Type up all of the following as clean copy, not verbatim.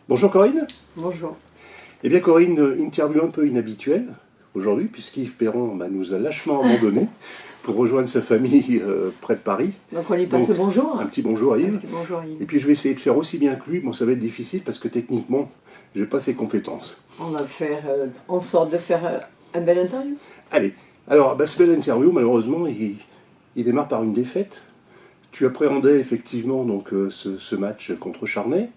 Bonjour Corinne. Bonjour. Eh bien Corinne, interview un peu inhabituelle aujourd'hui, puisqu'Yves Perron nous a lâchement abandonnés pour rejoindre sa famille près de Paris. Donc on lui passe le bonjour. Un petit bonjour à Yves. Bonjour Yves. Et puis je vais essayer de faire aussi bien que lui. Bon, ça va être difficile parce que techniquement, je n'ai pas ses compétences. On va faire en sorte de faire un bel interview. Allez, alors ce bel interview, malheureusement, il démarre par une défaite. Tu appréhendais effectivement donc ce match contre Charnay.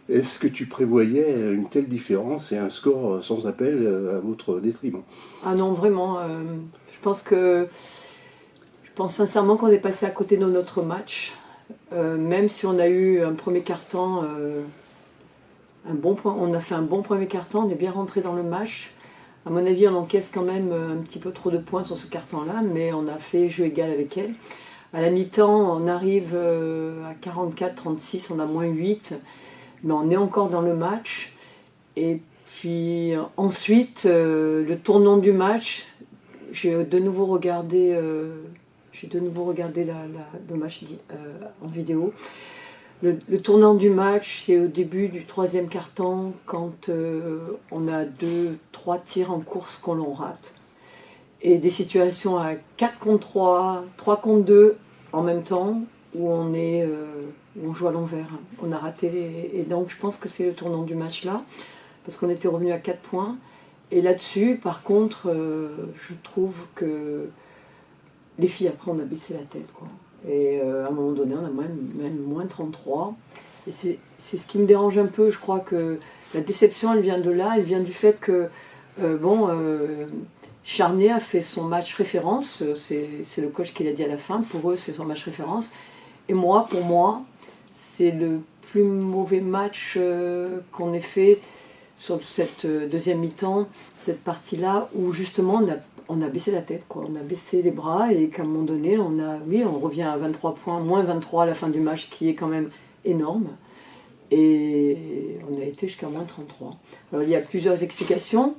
Est-ce que tu prévoyais une telle différence et un score sans appel à votre détriment? Ah non, vraiment. Je pense sincèrement qu'on est passé à côté de notre match. Même si on a eu un premier quart-temps, on a fait un bon premier quart-temps, on est bien rentré dans le match. À mon avis, on encaisse quand même un petit peu trop de points sur ce carton-là, mais on a fait jeu égal avec elle. À la mi-temps, on arrive à 44-36, on a moins 8, mais on est encore dans le match. Et puis ensuite, le tournant du match, j'ai de nouveau regardé le match en vidéo. Le tournant du match, c'est au début du troisième quart-temps, quand on a 2-3 tirs en course qu'on l'on rate. Et des situations à 4 contre 3, 3 contre 2 en même temps, où on joue à l'envers. On a raté, et donc je pense que c'est le tournant du match là, parce qu'on était revenu à 4 points. Et là-dessus, par contre, je trouve que les filles, après, on a baissé la tête, quoi. Et à un moment donné, on a même moins 33. Et c'est ce qui me dérange un peu. Je crois que la déception, elle vient de là. Elle vient du fait que, Charnay a fait son match référence. C'est le coach qui l'a dit à la fin. Pour eux, c'est son match référence. Et moi, pour moi, c'est le plus mauvais match qu'on ait fait sur cette deuxième mi-temps, cette partie-là, où justement on a baissé la tête, quoi. On a baissé les bras, et qu'à un moment donné, on revient à 23 points, moins 23 à la fin du match, qui est quand même énorme. Et on a été jusqu'à moins 33. Alors il y a plusieurs explications.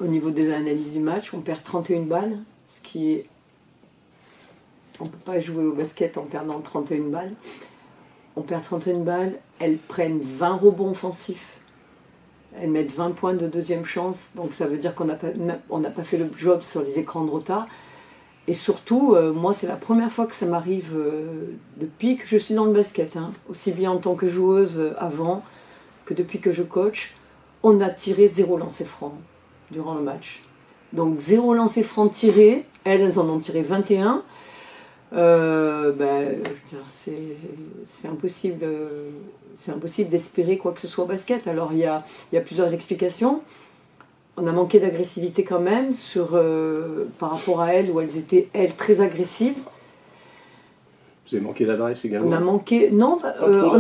Au niveau des analyses du match, on perd 31 balles, ce qui est... On ne peut pas jouer au basket en perdant 31 balles. On perd 31 balles, elles prennent 20 rebonds offensifs. Elles mettent 20 points de deuxième chance, donc ça veut dire qu'on n'a pas fait le job sur les écrans de retard. Et surtout, moi c'est la première fois que ça m'arrive depuis que je suis dans le basket, hein, aussi bien en tant que joueuse avant que depuis que je coach. On a tiré 0 lancer franc durant le match. Donc 0 lancer franc tiré, elles en ont tiré 21. C'est impossible d'espérer quoi que ce soit au basket. Alors il y a plusieurs explications. On a manqué d'agressivité quand même par rapport à elles, où elles étaient très agressives. Vous avez manqué d'adresse également? On a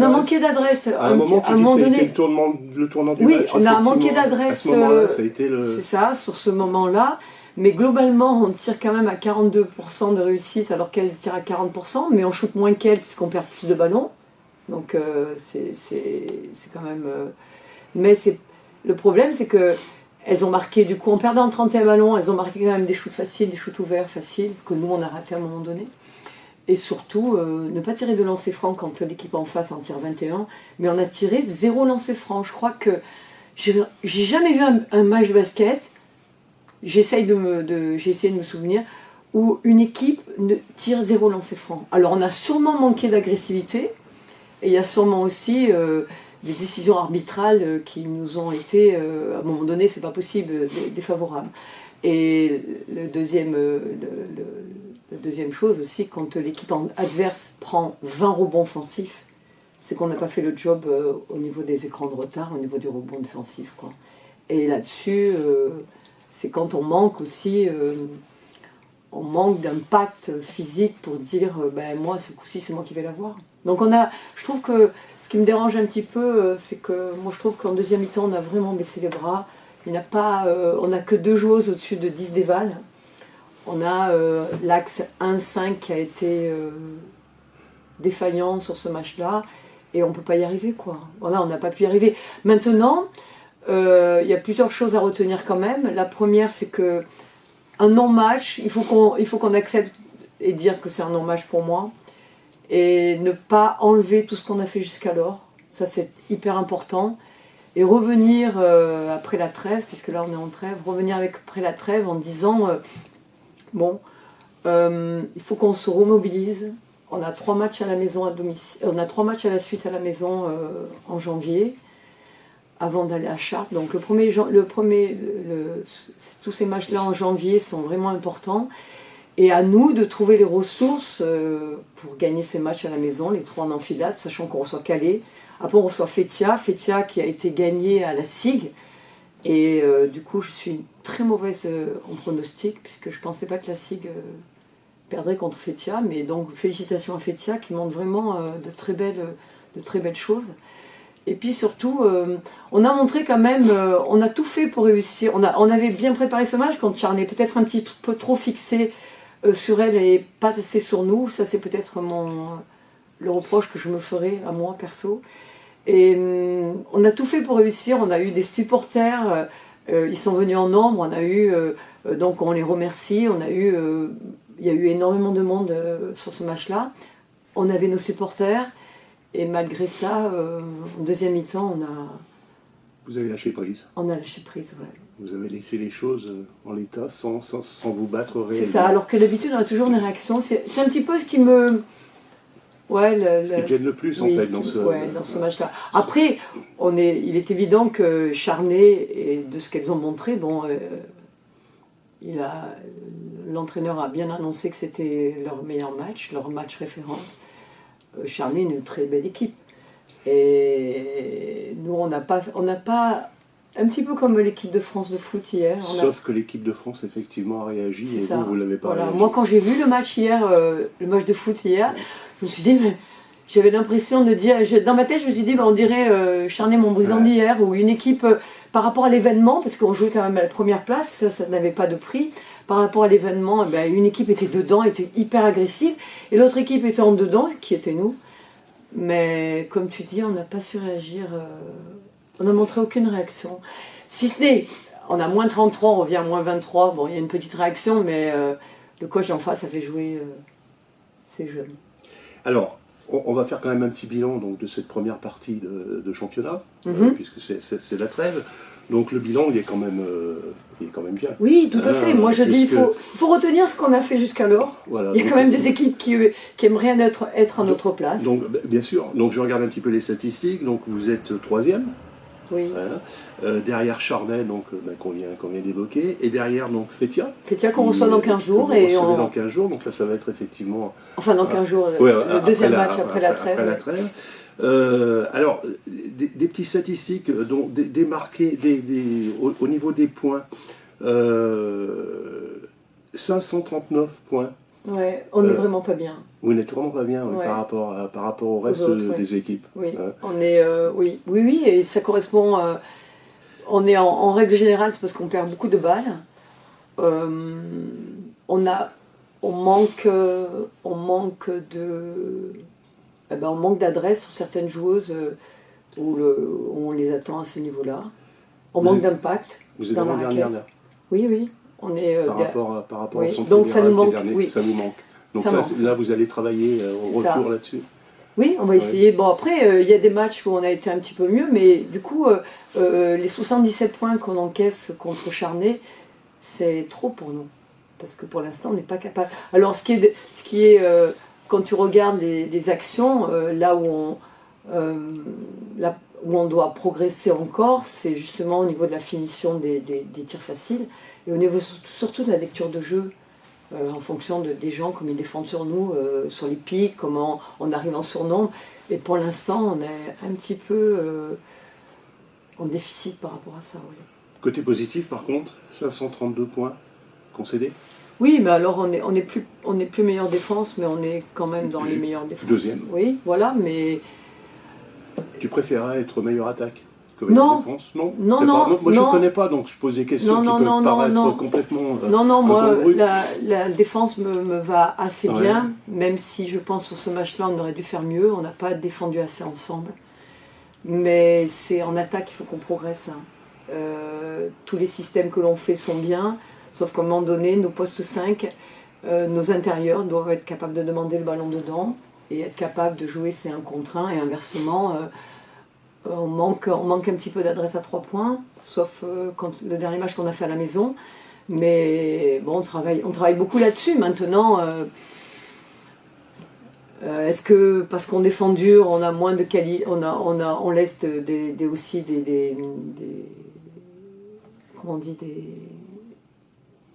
manqué d'adresse. À un moment, tu dis que ça a été le tournant du match. Oui, on a manqué d'adresse. À ce moment-là, ça a été C'est ça, sur ce moment-là. Mais globalement, on tire quand même à 42% de réussite, alors qu'elle tire à 40%, mais on shoot moins qu'elle puisqu'on perd plus de ballons. Donc c'est quand même... Mais le problème, c'est qu'elles ont marqué, du coup, en perdant 31 ballons, elles ont marqué quand même des shoots faciles, des shoots ouverts faciles, que nous, on a raté à un moment donné. Et surtout, ne pas tirer de lancer franc quand l'équipe en face en tire 21, mais on a tiré 0 lancer franc. Je crois que j'ai jamais vu un match de basket... J'ai essayé de me souvenir où une équipe tire 0 lancer franc. Alors on a sûrement manqué d'agressivité, et il y a sûrement aussi des décisions arbitrales qui nous ont été, à un moment donné, c'est pas possible, défavorables. Et le deuxième chose aussi, quand l'équipe adverse prend 20 rebonds offensifs, c'est qu'on n'a pas fait le job au niveau des écrans de retard, au niveau du rebond défensif, quoi. Et là-dessus... c'est quand on manque aussi, on manque d'impact physique pour dire, moi, ce coup-ci, c'est moi qui vais l'avoir. Donc je trouve que ce qui me dérange un petit peu, c'est que moi, je trouve qu'en deuxième mi-temps, on a vraiment baissé les bras. On n'a que 2 joueuses au-dessus de 10 déval. On a l'axe 1-5 qui a été défaillant sur ce match-là, et on ne peut pas y arriver, quoi. Voilà, on n'a pas pu y arriver. Maintenant... il y a plusieurs choses à retenir quand même. La première, c'est que un non-match, il faut qu'on accepte et dire que c'est un non-match pour moi, et ne pas enlever tout ce qu'on a fait jusqu'alors. Ça, c'est hyper important. Et revenir après la trêve, puisque là on est en trêve, revenir après la trêve en disant il faut qu'on se remobilise. On a 3 matchs à la maison à domicile, on a 3 matchs à la suite à la maison en janvier, avant d'aller à Chartres. Donc tous ces matchs-là en janvier sont vraiment importants. Et à nous de trouver les ressources pour gagner ces matchs à la maison, les 3 en enfilade, sachant qu'on reçoit Calais. Après, on reçoit Fétia qui a été gagné à la SIG. Et du coup, je suis très mauvaise en pronostic, puisque je ne pensais pas que la SIG perdrait contre Fétia. Mais donc, félicitations à Fétia, qui montre vraiment de très belles choses. Et puis surtout, on a montré quand même, on a tout fait pour réussir. On avait bien préparé ce match contre Charnay, peut-être un petit peu trop fixé sur elle et pas assez sur nous. Ça, c'est peut-être le reproche que je me ferai à moi, perso. Et on a tout fait pour réussir. On a eu des supporters, ils sont venus en nombre. On a eu, donc on les remercie. Il y a eu énormément de monde sur ce match-là. On avait nos supporters. Et malgré ça, en deuxième mi-temps, Vous avez lâché prise. On a lâché prise, ouais. Vous avez laissé les choses en l'état sans vous battre réellement. C'est ça, alors que d'habitude, on a toujours une réaction. C'est un petit peu ce qui me... Ouais, ce qui te gêne le plus, en fait, dans ce match-là. Après, il est évident que Charnay, et de ce qu'elles ont montré, l'entraîneur a bien annoncé que c'était leur meilleur match, leur match référence. Charnay est une très belle équipe. Et nous, on n'a pas... Un petit peu comme l'équipe de France de foot hier. Sauf que l'équipe de France, effectivement, a réagi et vous ne l'avez pas réagi. Moi, quand j'ai vu le match hier, le match de foot hier, je me suis dit, mais j'avais l'impression de dire... Dans ma tête, je me suis dit, on dirait Charnay-Montbrison d'hier, ou une équipe, par rapport à l'événement, parce qu'on jouait quand même à la première place, ça n'avait pas de prix. Par rapport à l'événement, une équipe était dedans, était hyper agressive, et l'autre équipe était en dedans, qui était nous. Mais comme tu dis, on n'a pas su réagir... On n'a montré aucune réaction. Si ce n'est, on a moins 33, on revient à moins 23. Bon, il y a une petite réaction, mais le coach en face a fait jouer ces jeunes. Alors, on va faire quand même un petit bilan donc, de cette première partie de championnat, puisque c'est la trêve. Donc le bilan, il est quand même bien. Oui, tout à fait. Moi, je dis, il faut retenir ce qu'on a fait jusqu'alors. Voilà, il y a quand même des équipes qui aimeraient être à notre place. Donc, bien sûr. Donc, je regarde un petit peu les statistiques. Donc, vous êtes 3e. Oui. Voilà. Derrière Charnay, donc qu'on vient d'évoquer, et derrière donc Fétia. Fétia qu'on reçoit dans 15 jours. Dans 15 jours, donc là ça va être effectivement... Enfin dans 15 jours, le deuxième match après la trêve. Alors, des petites statistiques, donc démarquées au niveau des points, 539 points. Ouais, on n'est vraiment pas bien. Vous n'êtes vraiment pas bien par rapport au reste des équipes. Oui, on est, oui, et ça correspond. On est en règle générale, c'est parce qu'on perd beaucoup de balles. On manque d'adresse sur certaines joueuses où on les attend à ce niveau-là. On manque d'impact. Vous êtes dans la dernière là. Oui. On est par rapport au centre donc ça nous manque. Ça nous manque. Donc là, vous allez travailler au retour là-dessus. Oui, on va essayer. Bon, après, il y a des matchs où on a été un petit peu mieux, mais du coup, les 77 points qu'on encaisse contre Charnay, c'est trop pour nous. Parce que pour l'instant, on n'est pas capable. Alors, ce qui est quand tu regardes les actions, là où on doit progresser encore, c'est justement au niveau de la finition des tirs faciles et au niveau surtout de la lecture de jeu. En fonction des gens, comme ils défendent sur nous, sur les pics, comment on arrive en surnombre. Et pour l'instant, on est un petit peu en déficit par rapport à ça. Oui. Côté positif, par contre, 532 points concédés. Oui, mais alors on est plus meilleure défense, mais on est quand même dans les meilleures défenses. Deuxième. Oui, voilà, mais... Tu préférerais être meilleure attaque que non. Défense? Non. Moi je ne connais pas, donc je pose des questions qui peuvent paraître complètement... moi, la défense me va assez bien, même si je pense sur ce match-là, on aurait dû faire mieux. On n'a pas défendu assez ensemble. Mais c'est en attaque qu'il faut qu'on progresse. Tous les systèmes que l'on fait sont bien, sauf qu'à un moment donné, nos postes 5, nos intérieurs doivent être capables de demander le ballon dedans et être capables de jouer ces 1 contre 1 et inversement... on manque un petit peu d'adresse à 3 points, sauf quand le dernier match qu'on a fait à la maison. Mais bon, on travaille beaucoup là-dessus. Maintenant, est-ce que parce qu'on défend dur, on a moins de qualité, on laisse aussi comment on dit,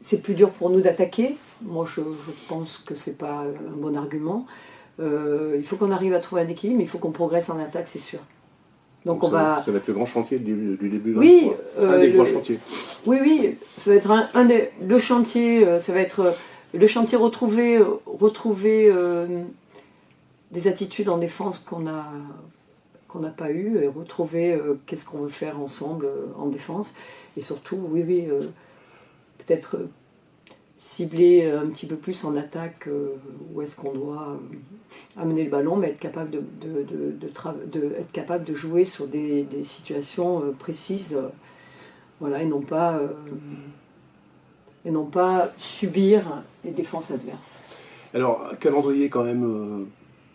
c'est plus dur pour nous d'attaquer. Moi, je pense que c'est pas un bon argument. Il faut qu'on arrive à trouver un équilibre, mais il faut qu'on progresse en attaque, c'est sûr. Donc ça va être le grand chantier du début. Oui, un des grands chantiers. Oui, ça va être le chantier. Ça va être le chantier retrouver des attitudes en défense qu'on n'a pas eues, et retrouver qu'est-ce qu'on veut faire ensemble en défense. Et surtout, peut-être cibler un petit peu plus en attaque où est-ce qu'on doit amener le ballon, mais être capable être capable de jouer sur des situations précises, voilà, et non pas subir les défenses adverses. Alors, un calendrier quand même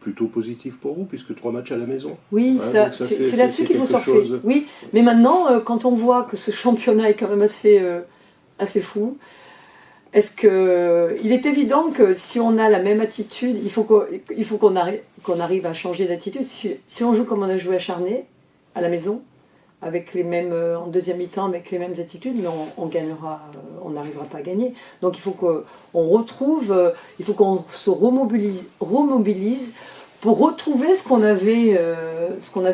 plutôt positif pour vous, puisque 3 matchs à la maison. Oui, ouais, c'est là-dessus qu'il faut surfer. Oui, mais maintenant, quand on voit que ce championnat est quand même assez fou, il est évident que si on a la même attitude, il faut qu'on arrive à changer d'attitude. Si on joue comme on a joué à Charnay, à la maison, avec les mêmes, en deuxième mi-temps, avec les mêmes attitudes, mais on gagnera, on n'arrivera pas à gagner. Donc il faut qu'on il faut qu'on se remobilise pour retrouver ce qu'on avait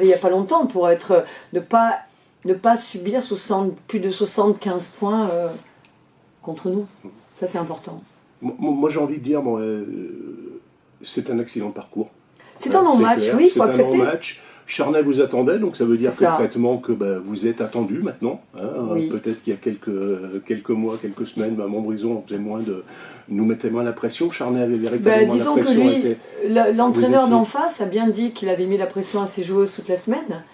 il n'y a pas longtemps, pour ne pas subir plus de 75 points contre nous. Ça, c'est important. Moi, j'ai envie de dire, c'est un accident de parcours. C'est un non-match, oui, il faut accepter. C'est un non-match. Charnay vous attendait, donc ça veut dire concrètement que vous êtes attendu maintenant. Oui. Peut-être qu'il y a quelques mois, quelques semaines, Montbrison nous mettait moins la pression. Charnay avait véritablement la pression. Disons que l'entraîneur d'en face a bien dit qu'il avait mis la pression à ses joueuses toute la semaine.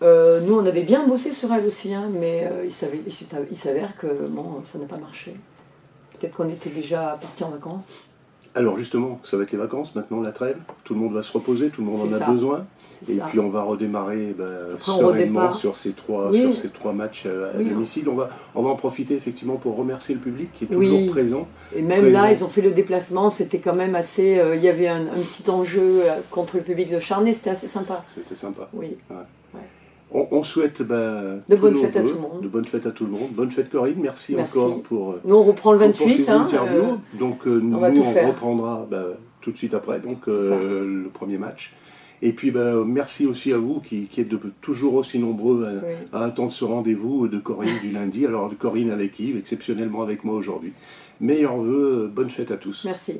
Nous, on avait bien bossé sur elle aussi, mais il s'avère que ça n'a pas marché. Peut-être qu'on était déjà partis en vacances. Alors justement, ça va être les vacances, maintenant la trêve, tout le monde va se reposer, tout le monde en a besoin, et puis on va redémarrer sereinement sur ces trois matchs à domicile. On va en profiter effectivement pour remercier le public qui est toujours présent. Et même là, ils ont fait le déplacement, c'était quand même assez... il y avait un petit enjeu contre le public de Charnay, c'était assez sympa. C'était sympa. Oui. Ouais. On souhaite de bonnes fêtes à tout le monde. De bonnes fêtes à tout le monde. Bonne fête Corinne, merci encore pour nous on reprend le 28 pour ces interviews. Donc nous on reprendra tout de suite après le premier match. Et puis merci aussi à vous qui êtes toujours aussi nombreux à attendre ce rendez-vous de Corinne du lundi. Alors de Corinne avec Yves, exceptionnellement avec moi aujourd'hui. Meilleurs vœux, bonne fête à tous. Merci.